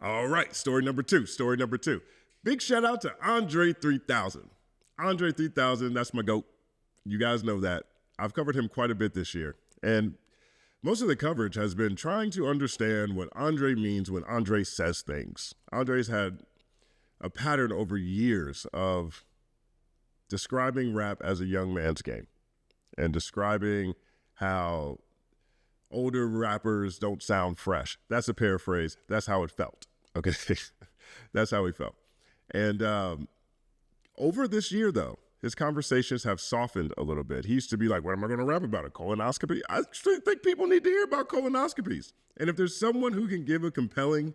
All right, story number two. Story number two. Big shout out to Andre 3000. Andre 3000, that's my GOAT. You guys know that. I've covered him quite a bit this year. And most of the coverage has been trying to understand what Andre means when Andre says things. Andre's had a pattern over years of describing rap as a young man's game and describing how older rappers don't sound fresh. That's a paraphrase. That's how it felt. Okay. That's how he felt. And over this year, though, his conversations have softened a little bit. He used to be like, what am I going to rap about? A colonoscopy? I actually think people need to hear about colonoscopies. And if there's someone who can give a compelling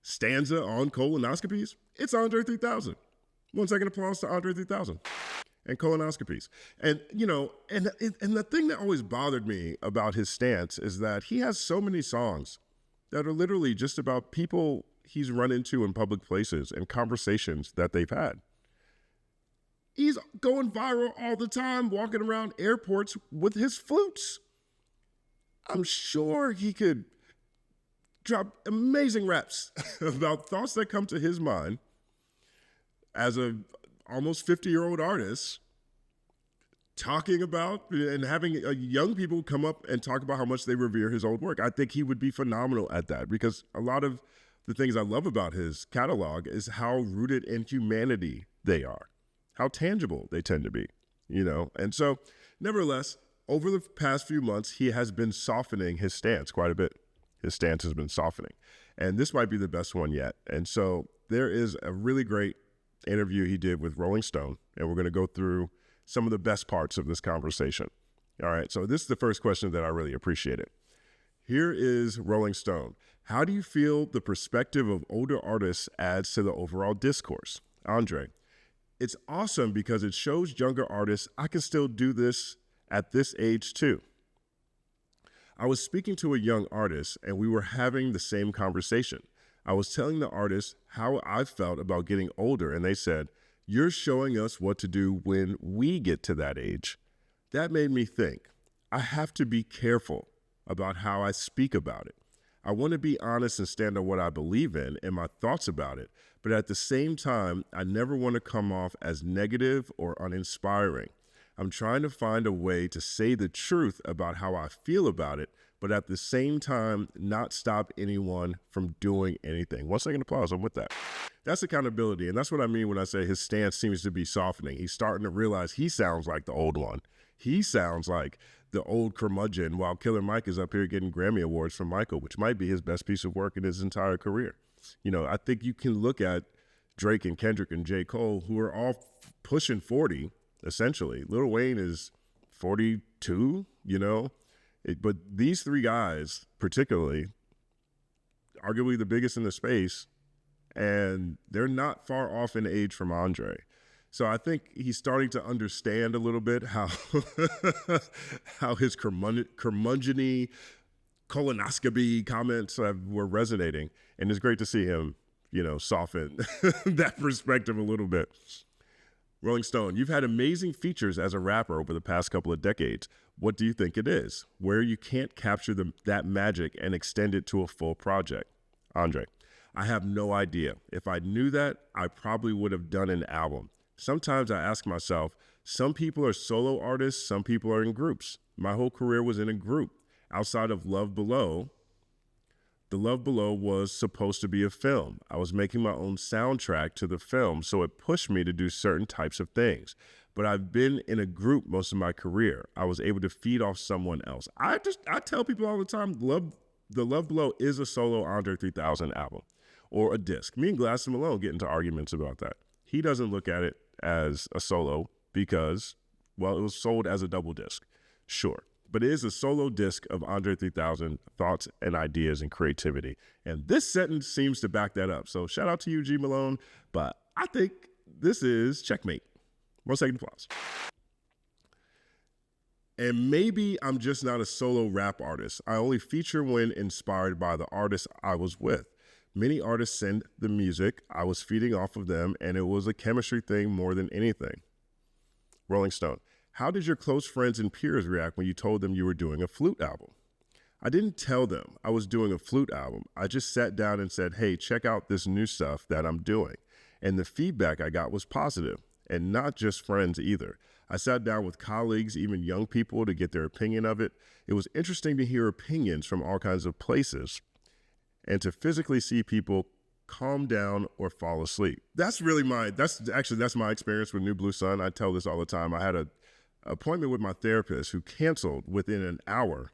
stanza on colonoscopies, it's Andre 3000. 1 second applause to Andre 3000 and colonoscopies. And, you know, and the thing that always bothered me about his stance is that he has so many songs that are literally just about people he's run into in public places and conversations that they've had. He's going viral all the time, walking around airports with his flutes. I'm sure he could drop amazing raps about thoughts that come to his mind as a almost 50-year-old artist, talking about and having young people come up and talk about how much they revere his old work. I think he would be phenomenal at that, because a lot of the things I love about his catalog is how rooted in humanity they are, how tangible they tend to be, you know? And so, nevertheless, over the past few months, he has been softening his stance quite a bit. His stance has been softening. And this might be the best one yet. And so there is a really great interview he did with Rolling Stone, and we're going to go through some of the best parts of this conversation. All right, so this is the first question that I really appreciated. Here is Rolling Stone. How do you feel the perspective of older artists adds to the overall discourse? Andre: it's awesome because it shows younger artists I can still do this at this age too. I was speaking to a young artist and we were having the same conversation. I was telling the artist how I felt about getting older, and they said, "You're showing us what to do when we get to that age." That made me think, I have to be careful about how I speak about it. I want to be honest and stand on what I believe in and my thoughts about it, but at the same time, I never want to come off as negative or uninspiring. I'm trying to find a way to say the truth about how I feel about it, but at the same time, not stop anyone from doing anything. 1 second applause, I'm with that. That's accountability, and that's what I mean when I say his stance seems to be softening. He's starting to realize he sounds like the old one. He sounds like the old curmudgeon, while Killer Mike is up here getting Grammy Awards from Michael, which might be his best piece of work in his entire career. You know, I think you can look at Drake and Kendrick and J. Cole, who are all pushing 40, essentially. Lil Wayne is 42, you know? But these three guys, particularly, arguably the biggest in the space, and they're not far off in age from Andre. So I think he's starting to understand a little bit how how his curmudgeon-y colonoscopy comments were resonating. And it's great to see him, you know, soften that perspective a little bit. Rolling Stone: you've had amazing features as a rapper over the past couple of decades. What do you think it is, where you can't capture that magic and extend it to a full project? Andre: I have no idea. If I knew that, I probably would have done an album. Sometimes I ask myself, some people are solo artists, some people are in groups. My whole career was in a group. Outside of Love Below, the Love Below was supposed to be a film. I was making my own soundtrack to the film, so it pushed me to do certain types of things. But I've been in a group most of my career. I was able to feed off someone else. I tell people all the time, the Love Below is a solo Andre 3000 album or a disc. Me and Glass Malone get into arguments about that. He doesn't look at it as a solo because, well, it was sold as a double disc. Sure. But it is a solo disc of Andre 3000 thoughts and ideas and creativity. And this sentence seems to back that up. So shout out to you, G Malone. But I think this is checkmate. 1 second applause. And maybe I'm just not a solo rap artist. I only feature when inspired by the artists I was with. Many artists send the music. I was feeding off of them, and it was a chemistry thing more than anything. Rolling Stone: how did your close friends and peers react when you told them you were doing a flute album? I didn't tell them I was doing a flute album. I just sat down and said, hey, check out this new stuff that I'm doing. And the feedback I got was positive, and not just friends either. I sat down with colleagues, even young people, to get their opinion of it. It was interesting to hear opinions from all kinds of places and to physically see people calm down or fall asleep. That's my experience with New Blue Sun. I tell this all the time. I had an appointment with my therapist who canceled within an hour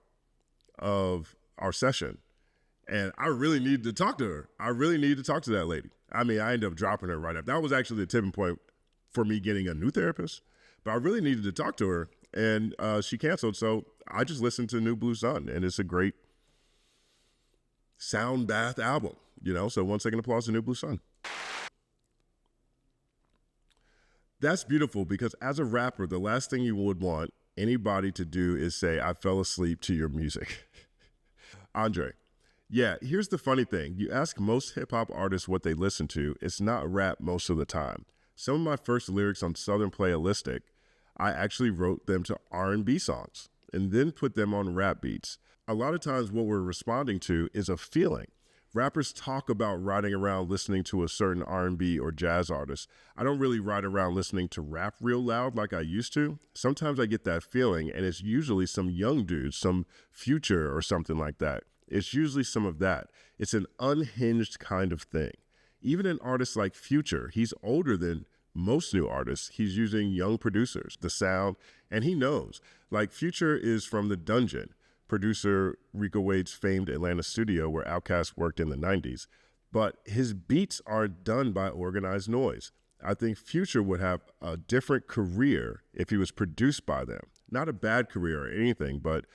of our session. And I really needed to talk to her. I really needed to talk to that lady. I mean, I ended up dropping her right after. That was actually the tipping point for me getting a new therapist. But I really needed to talk to her, and she canceled. So I just listened to New Blue Sun, and it's a great sound bath album, So 1 second applause to New Blue Sun. That's beautiful, because as a rapper, the last thing you would want anybody to do is say, I fell asleep to your music. Andre. Yeah, here's the funny thing. You ask most hip-hop artists what they listen to, it's not rap most of the time. Some of my first lyrics on Southern Playalistic, I actually wrote them to R&B songs and then put them on rap beats. A lot of times what we're responding to is a feeling. Rappers talk about riding around listening to a certain R&B or jazz artist. I don't really ride around listening to rap real loud like I used to. Sometimes I get that feeling, and it's usually some young dude, some Future or something like that. It's usually some of that. It's an unhinged kind of thing. Even an artist like Future, he's older than most new artists. He's using young producers, the sound, and he knows. Like Future is from The Dungeon, producer Rico Wade's famed Atlanta studio where Outkast worked in the 90s. But his beats are done by Organized Noise. I think Future would have a different career if he was produced by them. Not a bad career or anything, but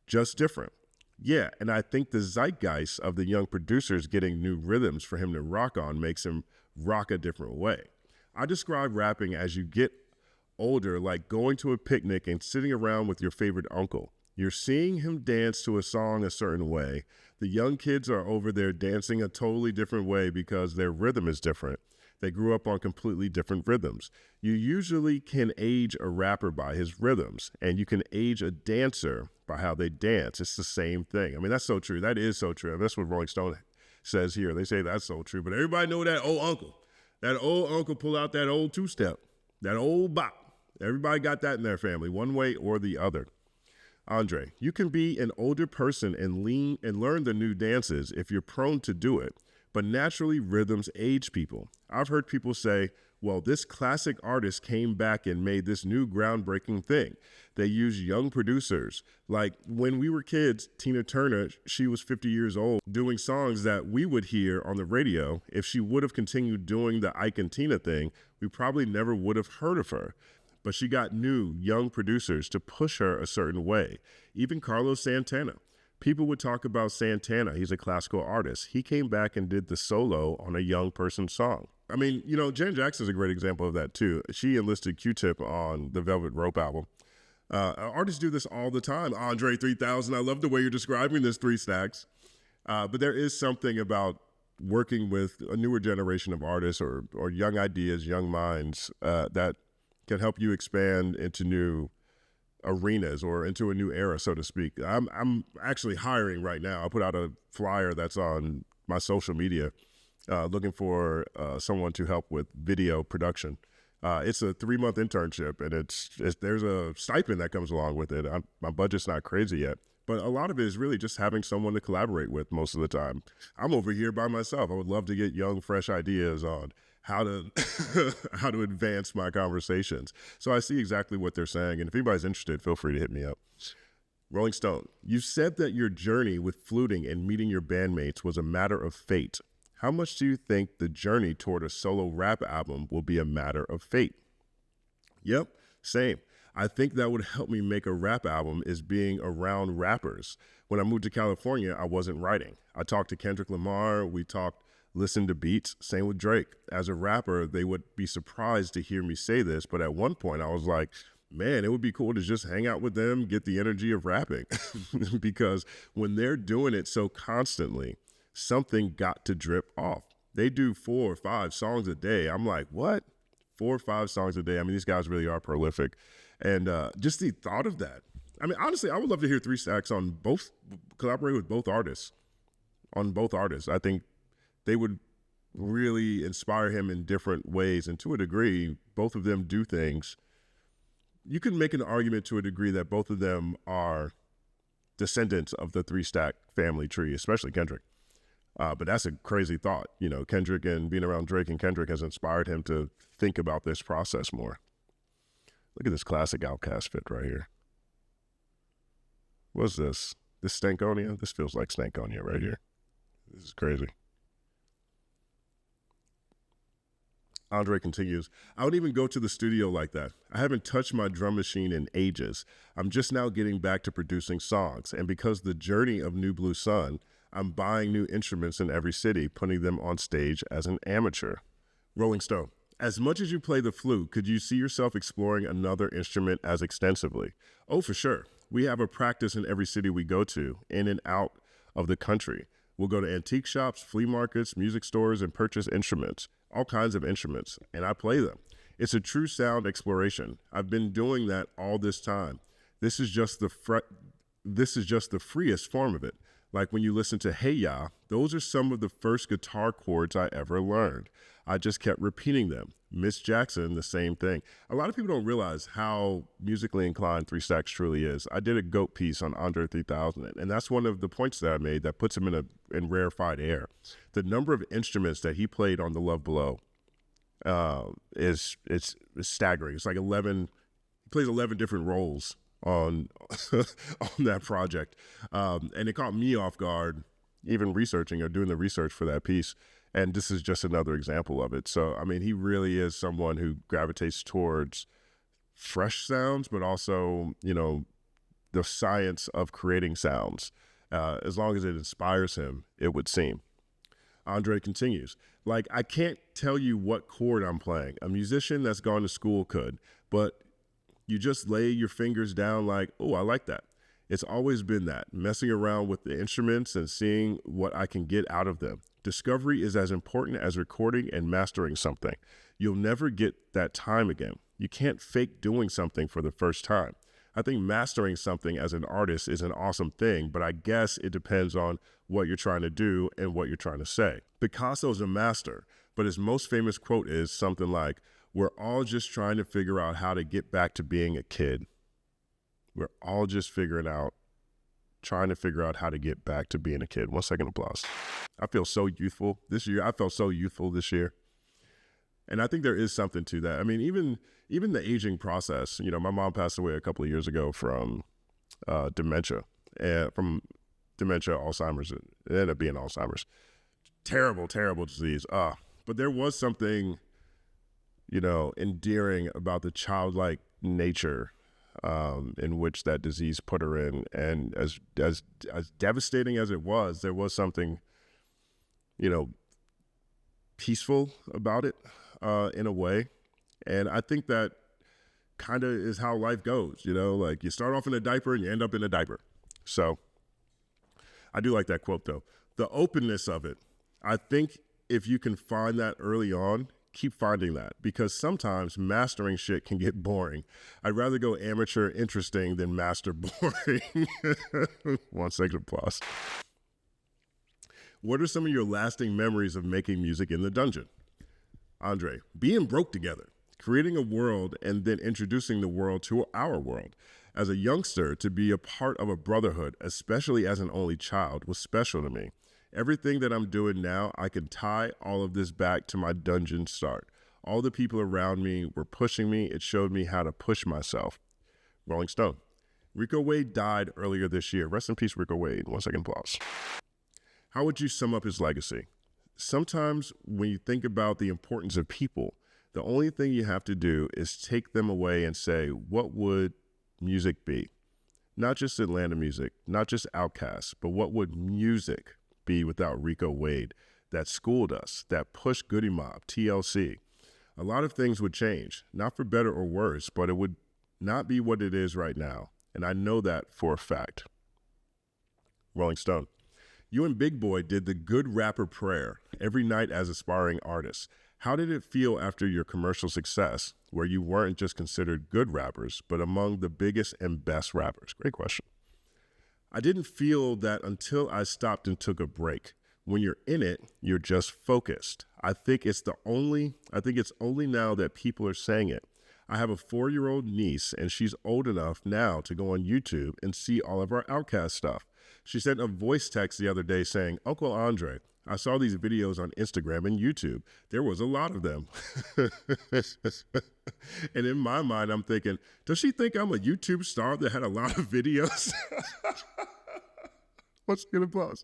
just different. Yeah, and I think the zeitgeist of the young producers getting new rhythms for him to rock on makes him rock a different way. I describe rapping as you get older, like going to a picnic and sitting around with your favorite uncle. You're seeing him dance to a song a certain way. The young kids are over there dancing a totally different way because their rhythm is different. They grew up on completely different rhythms. You usually can age a rapper by his rhythms, and you can age a dancer by how they dance. It's the same thing. I mean, that's so true. That is so true. And that's what Rolling Stone says here. They say that's so true. But everybody know that old uncle. That old uncle pull out that old two-step, that old bop. Everybody got that in their family, one way or the other. Andre, you can be an older person and learn the new dances if you're prone to do it. But naturally, rhythms age people. I've heard people say, well, this classic artist came back and made this new groundbreaking thing. They use young producers. Like when we were kids, Tina Turner, she was 50 years old doing songs that we would hear on the radio. If she would have continued doing the Ike and Tina thing, we probably never would have heard of her. But she got new, young producers to push her a certain way. Even Carlos Santana. People would talk about Santana. He's a classical artist. He came back and did the solo on a young person's song. I mean, Janet Jackson's a great example of that too. She enlisted Q-Tip on the Velvet Rope album. Artists do this all the time. Andre 3000, I love the way you're describing this 3 stacks. But there is something about working with a newer generation of artists or young ideas, young minds that can help you expand into new arenas or into a new era, so to speak. I'm actually hiring right now. I put out a flyer that's on my social media looking for someone to help with video production. It's a 3-month internship, and there's a stipend that comes along with it. My budget's not crazy yet, but a lot of it is really just having someone to collaborate with most of the time. I'm over here by myself. I would love to get young, fresh ideas on how to advance my conversations. So I see exactly what they're saying, and if anybody's interested, feel free to hit me up. Rolling Stone, you said that your journey with fluting and meeting your bandmates was a matter of fate. How much do you think the journey toward a solo rap album will be a matter of fate? Yep, same. I think that would help me make a rap album is being around rappers. When I moved to California, I wasn't writing. I talked to Kendrick Lamar, listened to beats, same with Drake. As a rapper, they would be surprised to hear me say this, but at one point I was like, man, it would be cool to just hang out with them, get the energy of rapping. Because when they're doing it so constantly, something got to drip off. They do 4 or 5 songs a day. I'm like, what? 4 or 5 songs a day? I mean, these guys really are prolific. And just the thought of that, I mean, honestly, I would love to hear 3 Stacks on both, collaborate with both artists, on both artists. I think they would really inspire him in different ways. And to a degree, both of them do things. You can make an argument to a degree that both of them are descendants of the 3 Stack family tree, especially Kendrick. But that's a crazy thought. You know, Kendrick and being around Drake and Kendrick has inspired him to think about this process more. Look at this classic Outkast fit right here. What's this? This Stankonia? This feels like Stankonia right here. This is crazy. Andre continues, I don't even go to the studio like that. I haven't touched my drum machine in ages. I'm just now getting back to producing songs. And because the journey of New Blue Sun, I'm buying new instruments in every city, putting them on stage as an amateur. Rolling Stone, as much as you play the flute, could you see yourself exploring another instrument as extensively? Oh, for sure. We have a practice in every city we go to, in and out of the country. We'll go to antique shops, flea markets, music stores, and purchase instruments. All kinds of instruments, and I play them. It's a true sound exploration. I've been doing that all this time. This is just the freest form of it. Like when you listen to Hey Ya, those are some of the first guitar chords I ever learned. I just kept repeating them. Miss Jackson, the same thing. A lot of people don't realize how musically inclined 3 Stacks truly is. I did a GOAT piece on Andre 3000, and that's one of the points that I made that puts him in rarefied air. The number of instruments that he played on The Love Below is staggering. It's like 11. He plays 11 different roles on on that project, and it caught me off guard, even researching or doing the research for that piece. And this is just another example of it. So, I mean, he really is someone who gravitates towards fresh sounds, but also, you know, the science of creating sounds. As long as it inspires him, it would seem. Andre continues, like, I can't tell you what chord I'm playing. A musician that's gone to school could, but you just lay your fingers down like, oh, I like that. It's always been that, messing around with the instruments and seeing what I can get out of them. Discovery is as important as recording and mastering something. You'll never get that time again. You can't fake doing something for the first time. I think mastering something as an artist is an awesome thing, but I guess it depends on what you're trying to do and what you're trying to say. Picasso's a master, but his most famous quote is something like, we're all just trying to figure out how to get back to being a kid. We're all just trying to figure out how to get back to being a kid. 1 second applause. I feel so youthful this year. I felt so youthful this year. And I think there is something to that. I mean, even the aging process, you know, my mom passed away a couple of years ago from dementia, Alzheimer's. It ended up being Alzheimer's. Terrible, terrible disease. But there was something, you know, endearing about the childlike nature in which that disease put her in. And as devastating as it was, there was something, you know, peaceful about it in a way. And I think that kind of is how life goes, you know, like you start off in a diaper and you end up in a diaper. So I do like that quote though. The openness of it. I think if you can find that early on, keep finding that, because sometimes mastering shit can get boring. I'd rather go amateur interesting than master boring. 1 second applause. What are some of your lasting memories of making music in the dungeon? Andre, being broke together, creating a world and then introducing the world to our world. As a youngster, to be a part of a brotherhood, especially as an only child, was special to me. Everything that I'm doing now, I can tie all of this back to my dungeon start. All the people around me were pushing me. It showed me how to push myself. Rolling Stone. Rico Wade died earlier this year. Rest in peace, Rico Wade. 1 second applause. How would you sum up his legacy? Sometimes when you think about the importance of people, the only thing you have to do is take them away and say, what would music be? Not just Atlanta music, not just Outkast, but what would music be without Rico Wade, that schooled us, that pushed Goody Mob, TLC? A lot of things would change, not for better or worse, but it would not be what it is right now. And I know that for a fact. Rolling Stone. You and Big Boy did the good rapper prayer every night as aspiring artists. How did it feel after your commercial success, where you weren't just considered good rappers, but among the biggest and best rappers? Great question. I didn't feel that until I stopped and took a break. When you're in it, you're just focused. I think it's only now that people are saying it. I have a 4-year-old niece, and she's old enough now to go on YouTube and see all of our Outkast stuff. She sent a voice text the other day saying, "Uncle Andre, I saw these videos on Instagram and YouTube. There was a lot of them." And in my mind, I'm thinking, does she think I'm a YouTube star that had a lot of videos? What's the applause?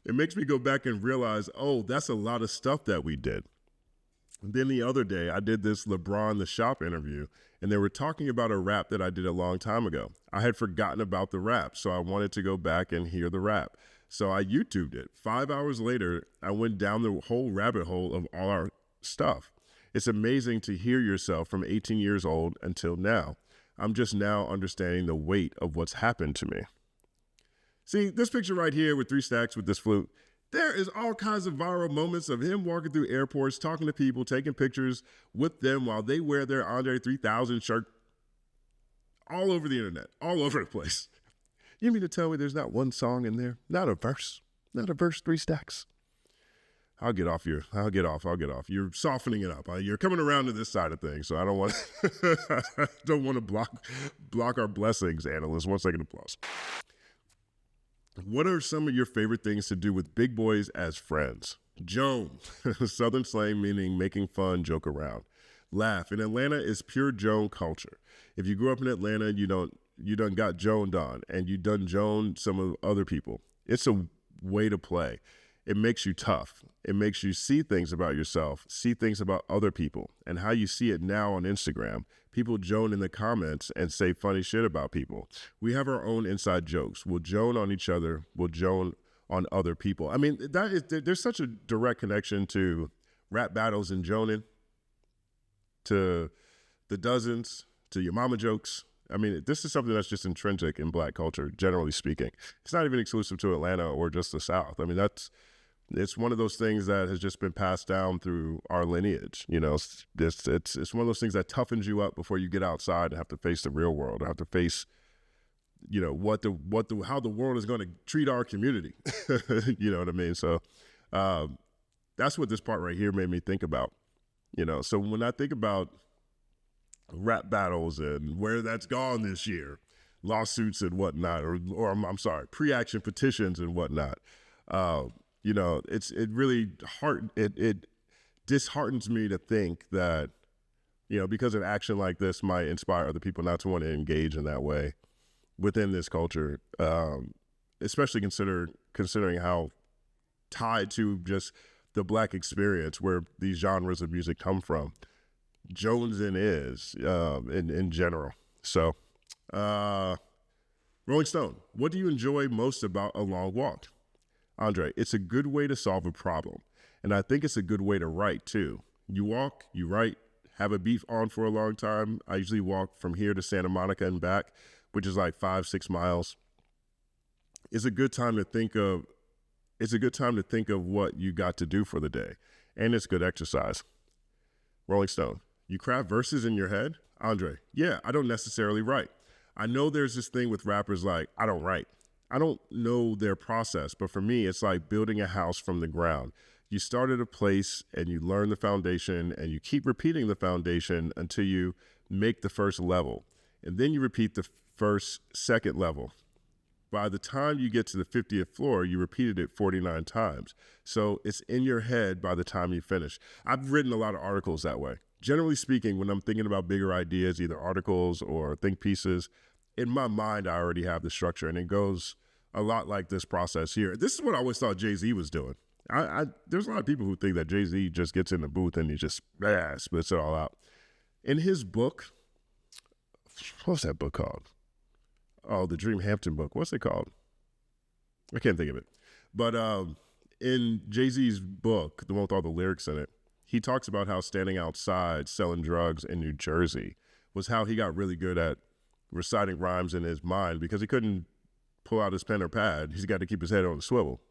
It makes me go back and realize, oh, that's a lot of stuff that we did. And then the other day, I did this LeBron the Shop interview, and they were talking about a rap that I did a long time ago. I had forgotten about the rap, so I wanted to go back and hear the rap. So I YouTubed it. 5 hours later, I went down the whole rabbit hole of all our stuff. It's amazing to hear yourself from 18 years old until now. I'm just now understanding the weight of what's happened to me. See, this picture right here with 3 Stacks with this flute, there is all kinds of viral moments of him walking through airports, talking to people, taking pictures with them while they wear their Andre 3000 shirt all over the internet, all over the place. You mean to tell me there's not one song in there? Not a verse, 3 Stacks. I'll get off. You're softening it up. You're coming around to this side of things, so I don't want to block our blessings, analysts. 1 second applause. What are some of your favorite things to do with big boys as friends? Joan, Southern slang meaning making fun, joke around. Laugh. In Atlanta, is pure Joan culture. If you grew up in Atlanta, you done got Joaned on, and you done Joan some of other people. It's a way to play. It makes you tough. It makes you see things about yourself, see things about other people, and how you see it now on Instagram. People joan in the comments and say funny shit about people. We have our own inside jokes. We'll joan on each other. We'll joan on other people. I mean, there's such a direct connection to rap battles and joning, to the dozens, to your mama jokes. I mean, this is something that's just intrinsic in Black culture, generally speaking. It's not even exclusive to Atlanta or just the South. I mean, it's one of those things that has just been passed down through our lineage. You know, it's one of those things that toughens you up before you get outside and have to face the real world, or have to face, you know, how the world is going to treat our community. You know what I mean? So that's what this part right here made me think about. You know, so when I think about rap battles and where that's gone this year, lawsuits and whatnot, or I'm sorry, pre-action petitions and whatnot. You know, it really disheartens me to think that, you know, because an action like this might inspire other people not to want to engage in that way within this culture, especially considering how tied to just the Black experience where these genres of music come from. Jonesing is in general. So, Rolling Stone, what do you enjoy most about a long walk? Andre, it's a good way to solve a problem. And I think it's a good way to write too. You walk, you write, have a beef on for a long time. I usually walk from here to Santa Monica and back, which is like 5-6 miles. It's a good time to think of what you got to do for the day. And it's good exercise. Rolling Stone, you craft verses in your head? Andre, yeah, I don't necessarily write. I know there's this thing with rappers like, I don't write. I don't know their process, but for me, it's like building a house from the ground. You start at a place and you learn the foundation, and you keep repeating the foundation until you make the first level. And then you repeat the second level. By the time you get to the 50th floor, you repeated it 49 times. So it's in your head by the time you finish. I've written a lot of articles that way. Generally speaking, when I'm thinking about bigger ideas, either articles or think pieces, in my mind, I already have the structure, and it goes a lot like this process here. This is what I always thought Jay-Z was doing. There's a lot of people who think that Jay-Z just gets in the booth and he just spits it all out. In his book, what's that book called? Oh, the Dream Hampton book. What's it called? I can't think of it. But in Jay-Z's book, the one with all the lyrics in it, he talks about how standing outside selling drugs in New Jersey was how he got really good at reciting rhymes in his mind, because he couldn't pull out his pen or pad. He's got to keep his head on the swivel,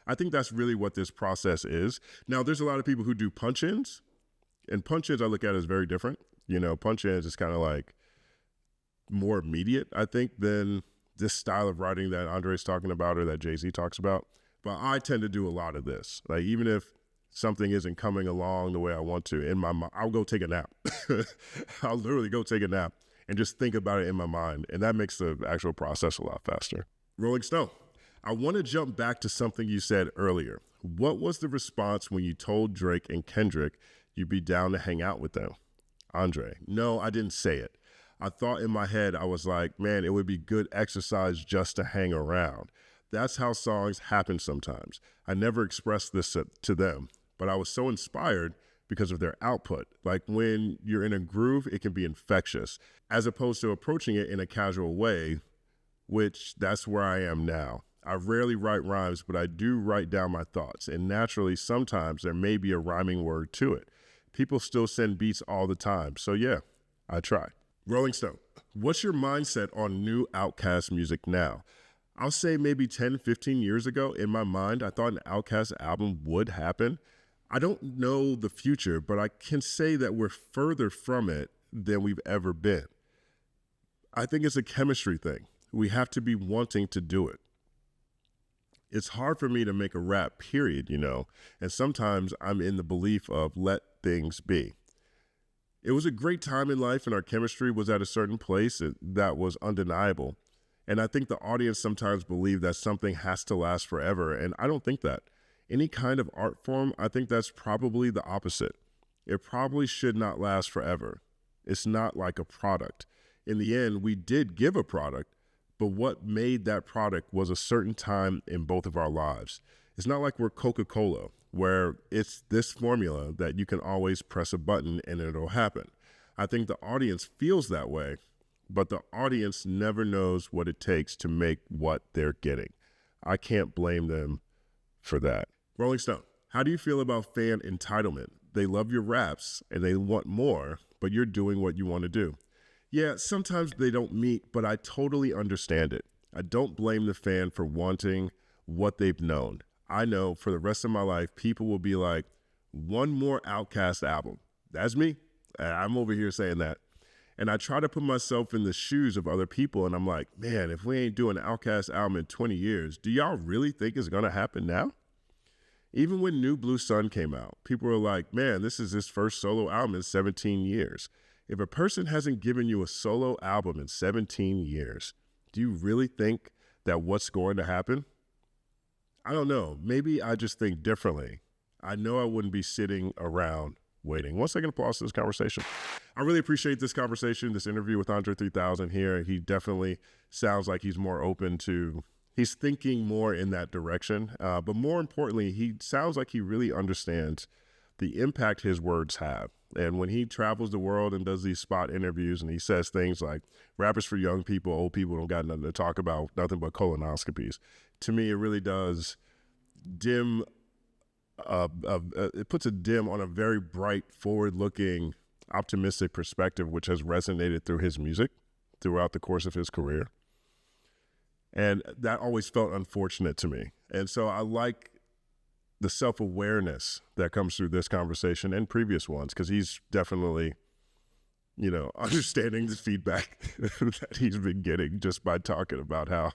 I think that's really what this process is. Now, there's a lot of people who do punch-ins, and punch-ins I look at as very different. Punch-ins is kind of like more immediate, I think, than this style of writing that Andre's talking about or that Jay-Z talks about. But I tend to do a lot of this. Like, even if something isn't coming along the way I want to, in my mind, I'll go take a nap. I'll literally go take a nap and just think about it in my mind. And that makes the actual process a lot faster. Rolling Stone, I want to jump back to something you said earlier. What was the response when you told Drake and Kendrick you'd be down to hang out with them? Andre, no, I didn't say it. I thought in my head, I was like, man, it would be good exercise just to hang around. That's how songs happen sometimes. I never expressed this to them, but I was so inspired because of their output. Like when you're in a groove, it can be infectious, as opposed to approaching it in a casual way, which that's where I am now. I rarely write rhymes, but I do write down my thoughts. And naturally, sometimes there may be a rhyming word to it. People still send beats all the time. So yeah, I try. Rolling Stone, what's your mindset on new Outkast music now? I'll say maybe 10, 15 years ago, in my mind, I thought an Outkast album would happen. I don't know the future, but I can say that we're further from it than we've ever been. I think it's a chemistry thing. We have to be wanting to do it. It's hard for me to make a rap, period, and sometimes I'm in the belief of let things be. It was a great time in life and our chemistry was at a certain place that was undeniable. And I think the audience sometimes believe that something has to last forever, and I don't think that. Any kind of art form, I think that's probably the opposite. It probably should not last forever. It's not like a product. In the end, we did give a product, but what made that product was a certain time in both of our lives. It's not like we're Coca-Cola, where it's this formula that you can always press a button and it'll happen. I think the audience feels that way, but the audience never knows what it takes to make what they're getting. I can't blame them for that. Rolling Stone, how do you feel about fan entitlement? They love your raps and they want more, but you're doing what you want to do. Yeah, sometimes they don't meet, but I totally understand it. I don't blame the fan for wanting what they've known. I know for the rest of my life, people will be like, one more Outkast album. That's me. I'm over here saying that. And I try to put myself in the shoes of other people, and I'm like, man, if we ain't doing an Outkast album in 20 years, do y'all really think it's going to happen now? Even when New Blue Sun came out, people were like, man, this is his first solo album in 17 years. If a person hasn't given you a solo album in 17 years, do you really think that what's going to happen? I don't know. Maybe I just think differently. I know I wouldn't be sitting around waiting. 1 second applause to this conversation. I really appreciate this conversation, this interview with Andre 3000 here. He definitely sounds like he's more open to, he's thinking more in that direction. But more importantly, he sounds like he really understands the impact his words have. And when he travels the world and does these spot interviews and he says things like, rappers for young people, old people don't got nothing to talk about, nothing but colonoscopies. To me, it really does dim, it puts a dim on a very bright, forward-looking, optimistic perspective, which has resonated through his music throughout the course of his career. And that always felt unfortunate to me. And so I like the self-awareness that comes through this conversation and previous ones, because he's definitely, understanding the feedback that he's been getting just by talking about how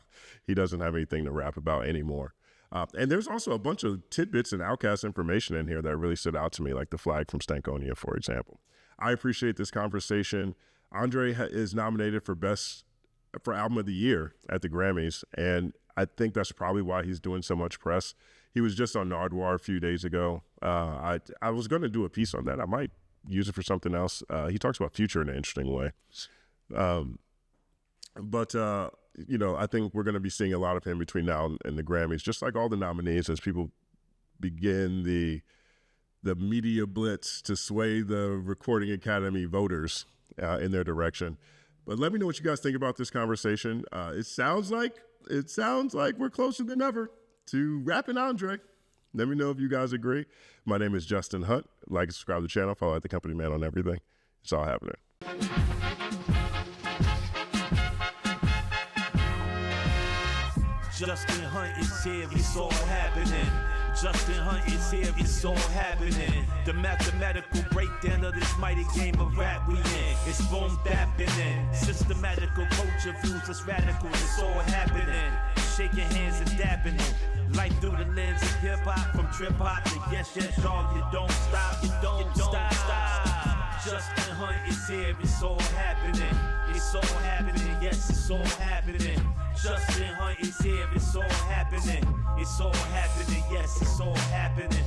he doesn't have anything to rap about anymore. And there's also a bunch of tidbits and Outkast information in here that really stood out to me, like the flag from Stankonia, for example. I appreciate this conversation. Andre is nominated for Album of the Year at the Grammys, and I think that's probably why he's doing so much press. He was just on Nardwuar a few days ago. I was going to do a piece on that. I might use it for something else. He talks about Future in an interesting way. But I think we're going to be seeing a lot of him between now and the Grammys, just like all the nominees, as people begin the media blitz to sway the Recording Academy voters in their direction. But let me know what you guys think about this conversation. It sounds like we're closer than ever to rapping Andre. Let me know if you guys agree. My name is Justin Hunt. Like and subscribe to the channel. Follow at The Company Man on everything. It's all happening. Justin Hunte is here, it's all happening. Justin Hunte is here, it's all happening. The mathematical breakdown of this mighty game of rap we in. It's boom happening. Systematical culture views, it's radical, it's all happening. Shaking hands and dabbing it. Life through the lens of hip hop, from trip hop to yes, yes, y'all. You don't stop, you don't stop. Justin Hunte is here, it's all happening. It's all happening, yes, it's all happening. Justin Hunte is here, it's all happening. It's all happening, yes, it's all happening.